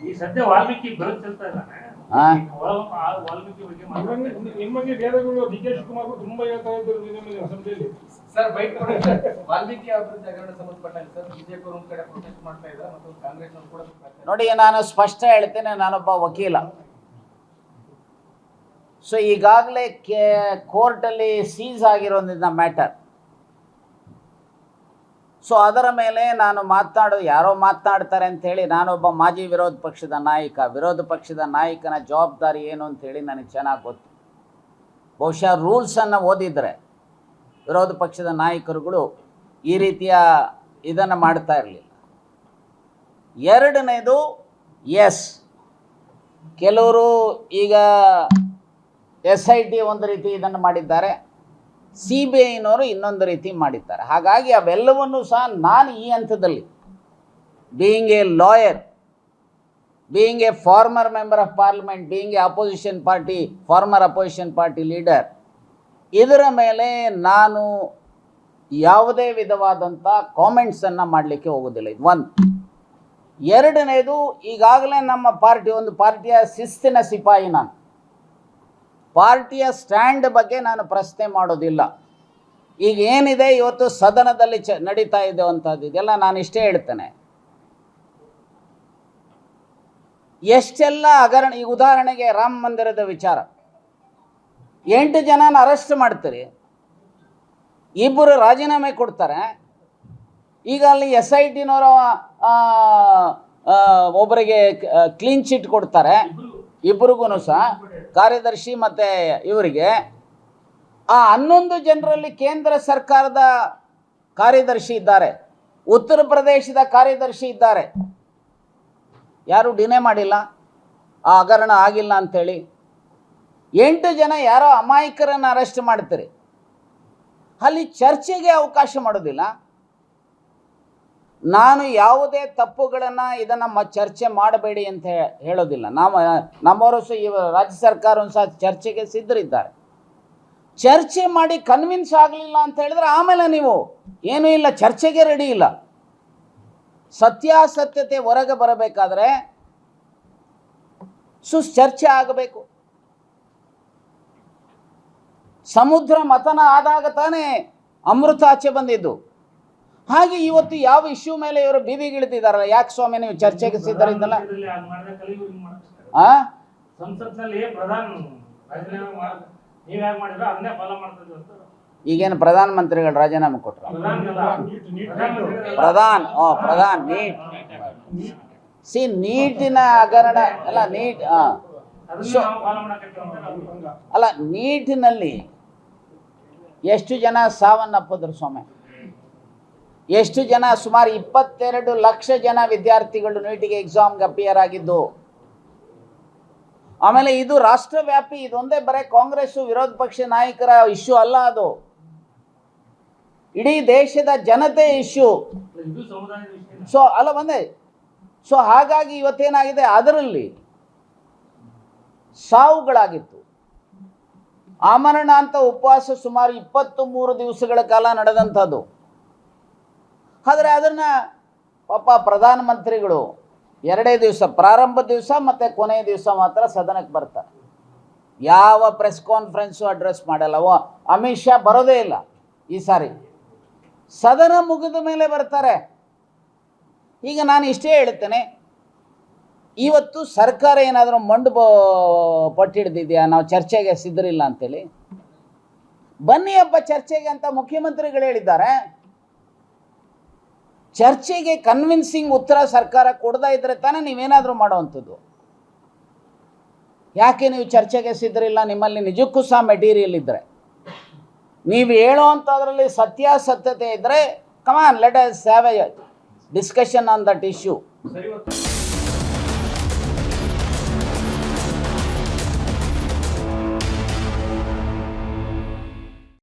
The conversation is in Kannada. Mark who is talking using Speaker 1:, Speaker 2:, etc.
Speaker 1: ಈ ಸದ್ಯ ವಾಲ್ಮೀಕಿ ಬೆಳೆಸ್ತಿರ್ತಾ ಇದ್ದಾನೆ. ವಾಲ್ಮೀಕಿ ಬಗ್ಗೆ
Speaker 2: ನಿಮಗೆ ವೇದಗಳು ಡಿ.ಕೆ. ಶಿವಕುಮಾರ್ ತುಂಬಾ ಹೇಳ್ತಾ ಇದ್ದಾರೆ ನಿಮಗೆ ಅಸೆಂಬ್ಲಿಯಲ್ಲಿ.
Speaker 3: ಸರ್ ಬೈಟ್ ವಾಲ್ಮೀಕಿ ಅಭಿವೃದ್ಧಿ ಹಗರಣ ಸಂಬಂಧಪಟ್ಟಂತೆ ಸರ್ ಬಿಜೆಪಿ ಒಂದು ಕಡೆ ಪ್ರೊಟೆಸ್ಟ್ ಮಾಡ್ತಾ ಇದ್ದಾರೆ ಮತ್ತು ಕಾಂಗ್ರೆಸ್ ಅವರು ಕೂಡ
Speaker 4: ನೋಡಿ, ನಾನು ಸ್ಪಷ್ಟ ಹೇಳ್ತೇನೆ, ನಾನೊಬ್ಬ ವಕೀಲ. ಸೊ ಈಗಾಗಲೇ ಕೋರ್ಟಲ್ಲಿ ಸೀಸ್ ಆಗಿರೋದ್ರಿಂದ ಮ್ಯಾಟರ್, ಸೊ ಅದರ ಮೇಲೆ ನಾನು ಯಾರೋ ಮಾತನಾಡ್ತಾರೆ ಅಂಥೇಳಿ, ನಾನೊಬ್ಬ ಮಾಜಿ ವಿರೋಧ ಪಕ್ಷದ ನಾಯಕನ ಜವಾಬ್ದಾರಿ ಏನು ಅಂಥೇಳಿ ನನಗೆ ಚೆನ್ನಾಗಿ ಗೊತ್ತು. ಬಹುಶಃ ರೂಲ್ಸನ್ನು ಓದಿದರೆ ವಿರೋಧ ಪಕ್ಷದ ನಾಯಕರುಗಳು ಈ ರೀತಿಯ ಇದನ್ನು ಮಾಡ್ತಾ ಇರಲಿಲ್ಲ. ಎರಡನೇದು, ಎಸ್, ಕೆಲವರು ಈಗ SIT ಒಂದು ರೀತಿ ಇದನ್ನು ಮಾಡಿದ್ದಾರೆ, CBIನವರು ಇನ್ನೊಂದು ರೀತಿ ಮಾಡಿದ್ದಾರೆ. ಹಾಗಾಗಿ ಅವೆಲ್ಲವನ್ನೂ ಸಹ ನಾನು ಈ ಹಂತದಲ್ಲಿ, being A lawyer, being A farmer member of parliament, being A farmer opposition party leader, ಇದರ ಮೇಲೆ ನಾನು ಯಾವುದೇ ವಿಧವಾದಂಥ ಕಾಮೆಂಟ್ಸನ್ನು ಮಾಡಲಿಕ್ಕೆ ಹೋಗೋದಿಲ್ಲ. ಇದು ಒಂದು. ಎರಡನೇದು, ಈಗಾಗಲೇ ನಮ್ಮ ಒಂದು ಪಾರ್ಟಿಯ ಶಿಸ್ತಿನ ಸಿಪಾಯಿ ನಾನು. ಪಾರ್ಟಿಯ ಸ್ಟ್ಯಾಂಡ್ ಬಗ್ಗೆ ನಾನು ಪ್ರಶ್ನೆ ಮಾಡೋದಿಲ್ಲ. ಈಗ ಏನಿದೆ ಇವತ್ತು ಸದನದಲ್ಲಿ ನಡೀತಾ ಇದೆ ಅಂಥದ್ದು, ಇದೆಲ್ಲ ನಾನು ಇಷ್ಟೇ ಹೇಳ್ತೇನೆ. ಎಷ್ಟೆಲ್ಲ ಹಗರಣ, ಈಗ ಉದಾಹರಣೆಗೆ ರಾಮ ಮಂದಿರದ ವಿಚಾರ, 8 ಜನನ ಅರೆಸ್ಟ್ ಮಾಡ್ತೀರಿ, 2 ರಾಜೀನಾಮೆ ಕೊಡ್ತಾರೆ. ಈಗ ಅಲ್ಲಿ SITನವರು ಒಬ್ಬರಿಗೆ ಕ್ಲೀನ್ ಚಿಟ್ ಕೊಡ್ತಾರೆ, ಇಬ್ಬರಿಗೂ ಸಹ, ಕಾರ್ಯದರ್ಶಿ ಮತ್ತು ಇವರಿಗೆ. ಆ 11 ಜನರಲ್ಲಿ ಕೇಂದ್ರ ಸರ್ಕಾರದ ಕಾರ್ಯದರ್ಶಿ ಇದ್ದಾರೆ, ಉತ್ತರ ಪ್ರದೇಶದ ಕಾರ್ಯದರ್ಶಿ ಇದ್ದಾರೆ. ಯಾರು ಡಿನೇ ಮಾಡಿಲ್ಲ ಆ ಹಗರಣ ಆಗಿಲ್ಲ ಅಂಥೇಳಿ. 8 ಜನ ಯಾರೋ ಅಮಾಯಕರನ್ನು ಅರೆಸ್ಟ್ ಮಾಡ್ತೀರಿ, ಅಲ್ಲಿ ಚರ್ಚೆಗೆ ಅವಕಾಶ ಮಾಡೋದಿಲ್ಲ. ನಾನು ಯಾವುದೇ ತಪ್ಪುಗಳನ್ನು ಇದನ್ನು ಚರ್ಚೆ ಮಾಡಬೇಡಿ ಅಂತ ಹೇಳೋದಿಲ್ಲ. ನಮ್ಮವರು ಸಹ ರಾಜ್ಯ ಸರ್ಕಾರವನ್ನು ಸಹ ಚರ್ಚೆಗೆ ಸಿದ್ಧರಿದ್ದಾರೆ. ಚರ್ಚೆ ಮಾಡಿ ಕನ್ವಿನ್ಸ್ ಆಗಲಿಲ್ಲ ಅಂತ ಹೇಳಿದ್ರೆ ಆಮೇಲೆ ನೀವು ಏನೂ ಇಲ್ಲ, ಚರ್ಚೆಗೆ ರೆಡಿ ಇಲ್ಲ. ಸತ್ಯಾಸತ್ಯತೆ ಹೊರಗೆ ಬರಬೇಕಾದ್ರೆ ಚರ್ಚೆ ಆಗಬೇಕು. ಸಮುದ್ರ ಮಥನ ಆದಾಗ ತಾನೇ ಅಮೃತ ಆಚೆ ಬಂದಿದ್ದು. ಹಾಗೆ ಇವತ್ತು ಯಾವ ಇಶ್ಯೂ ಮೇಲೆ ಇವರು ಬೀದಿಗಿಳಿದಿದ್ದಾರಲ್ಲ, ಯಾಕೆ ಸ್ವಾಮಿ ನೀವು ಚರ್ಚೆಗೆ ಸಿದ್ಧರಿದ್ದಲ್ಲ? ಈಗೇನು ಪ್ರಧಾನಮಂತ್ರಿಗಳು ರಾಜೀನಾಮೆ ಕೊಟ್ಟರು? ನೀಟಿನ ಹಗರಣ ಅಲ್ಲ, ನೀಟಿನಲ್ಲಿ ಎಷ್ಟು ಜನ ಸಾವನ್ನಪ್ಪಿದ್ರು ಸ್ವಾಮಿ? ಎಷ್ಟು ಜನ? ಸುಮಾರು 22 ಲಕ್ಷ ಜನ ವಿದ್ಯಾರ್ಥಿಗಳು ನೀಟಿಗೆ ಎಕ್ಸಾಮ್ಗೆ ಅಪಿಯರ್ ಆಗಿದ್ದು. ಆಮೇಲೆ ಇದು ರಾಷ್ಟ್ರವ್ಯಾಪಿ, ಇದೊಂದೇ ಬರೀ ಕಾಂಗ್ರೆಸ್ ವಿರೋಧ ಪಕ್ಷ ನಾಯಕರ ಇಶ್ಯೂ ಅಲ್ಲ, ಅದು ಇಡೀ ದೇಶದ ಜನತೆ ಇಶ್ಯೂ. ಸೊ ಹಾಗಾಗಿ ಇವತ್ತೇನಾಗಿದೆ, ಅದರಲ್ಲಿ ಸಾವುಗಳಾಗಿತ್ತು. ಆಮರಣ ಅಂತ ಉಪವಾಸ ಸುಮಾರು 23 ದಿವಸಗಳ ಕಾಲ ನಡೆದಂಥದ್ದು. ಆದರೆ ಅದನ್ನು ಪಾಪ ಪ್ರಧಾನಮಂತ್ರಿಗಳು 2 ದಿವಸ, ಪ್ರಾರಂಭ ದಿವಸ ಮತ್ತು ಕೊನೆಯ ದಿವಸ ಮಾತ್ರ ಸದನಕ್ಕೆ ಬರ್ತಾರೆ. ಯಾವ ಪ್ರೆಸ್ ಕಾನ್ಫರೆನ್ಸು ಅಡ್ರೆಸ್ ಮಾಡಲ್ಲ. ಅಮಿತ್ ಶಾ ಬರೋದೇ ಇಲ್ಲ ಈ ಸಾರಿ, ಸದನ ಮುಗಿದ ಮೇಲೆ ಬರ್ತಾರೆ. ಈಗ ನಾನು ಇಷ್ಟೇ ಹೇಳ್ತೇನೆ, ಇವತ್ತು ಸರ್ಕಾರ ಏನಾದರೂ ಪಟ್ಟಿಡ್ದಿದೆಯಾ ನಾವು ಚರ್ಚೆಗೆ ಸಿದ್ಧರಿಲ್ಲ ಅಂತೇಳಿ? ಬನ್ನಿ ಹಬ್ಬ ಚರ್ಚೆಗೆ ಅಂತ ಮುಖ್ಯಮಂತ್ರಿಗಳು ಹೇಳಿದ್ದಾರೆ. ಚರ್ಚೆಗೆ ಕನ್ವಿನ್ಸಿಂಗ್ ಉತ್ತರ ಸರ್ಕಾರ ಕೊಡದೇ ಇದ್ರೆ ತಾನೇ ನೀವೇನಾದರೂ ಮಾಡೋವಂಥದ್ದು. ಯಾಕೆ ನೀವು ಚರ್ಚೆಗೆ ಸಿದ್ಧರಿಲ್ಲ? ನಿಮ್ಮಲ್ಲಿ ನಿಜಕ್ಕೂ ಸಹ ಮೆಟೀರಿಯಲ್ ಇದ್ದರೆ, ನೀವು ಹೇಳೋವಂಥದ್ರಲ್ಲಿ ಸತ್ಯಾಸತ್ಯತೆ ಇದ್ದರೆ, come on let us have a discussion on that issue.